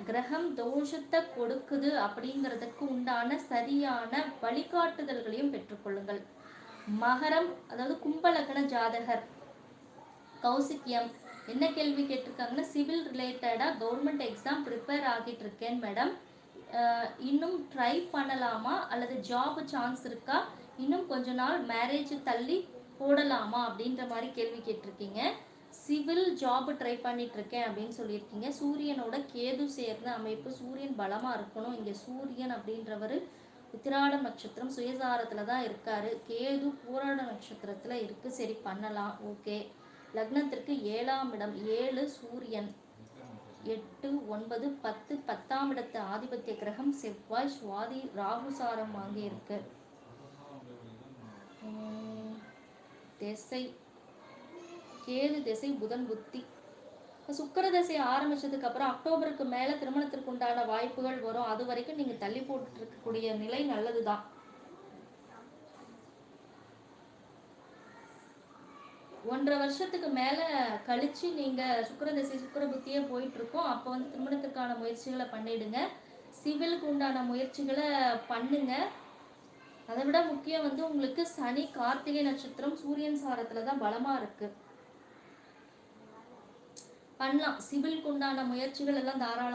கிரகம் தோஷத்தை கொடுக்குது அப்படிங்கிறதுக்கு உண்டான சரியான வழிகாட்டுதல்களையும் பெற்றுக்கொள்ளுங்கள். மகரம், அதாவது கும்பலக்கண ஜாதகர் கௌசிக்கியம் என்ன கேள்வி கேட்டிருக்காங்கன்னா, சிவில் ரிலேட்டடாக கவர்மெண்ட் எக்ஸாம் ப்ரிப்பேர் ஆகிட்டு இருக்கேன் மேடம், இன்னும் ட்ரை பண்ணலாமா அல்லது ஜாப் சான்ஸ் இருக்கா, இன்னும் கொஞ்ச நாள் மேரேஜ் தள்ளி போடலாமா அப்படின்ற மாதிரி கேள்வி கேட்டிருக்கீங்க. சிவில் ஜாப் ட்ரை பண்ணிட்டு இருக்கேன் அப்படின்னு சொல்லியிருக்கீங்க. சூரியனோட கேது சேர்ந்த அமைப்பு, சூரியன் பலமாக இருக்கணும். இங்கே சூரியன் அப்படின்றவர் உத்திராட நட்சத்திரம் சுயசாரத்தில் தான் இருக்காரு, கேது பூராட நட்சத்திரத்தில் இருக்குது. சரி பண்ணலாம், ஓகே. லக்னத்திற்கு 7ஆம் இடம், 7 சூரியன், 8 9 10 10ஆம் இடத்து ஆதிபத்திய கிரகம் செவ்வாய், சுவாதி ராகுசாரம் வாங்கி இருக்கு. திசை கேது திசை, புதன் புத்தி. சுக்கிர திசை ஆரம்பிச்சதுக்கு அப்புறம் அக்டோபருக்கு மேல திருமணத்திற்கு உண்டான வாய்ப்புகள் வரும். அது வரைக்கும் நீங்க தள்ளி போட்டு இருக்கக்கூடிய நிலை நல்லதுதான். ஒன்றரை வருஷத்துக்கு மேல கழிச்சு நீங்க சுக்கிர திசை சுக்கிர புத்தியே போயிட்டு இருக்கோம். அப்போ வந்து திருமணத்துக்கான முயற்சிகளை பண்ணிடுங்க. சிவிலுக்கு உண்டான முயற்சிகளை பண்ணுங்க. அதை விட முக்கியம் வந்து உங்களுக்கு சனி கார்த்திகை நட்சத்திரம் சூரியன் சாரத்துல தான் பலமா இருக்கு. பண்ணலாம். சிவிலுக்கு உண்டான முயற்சிகள் எல்லாம் தாராளமா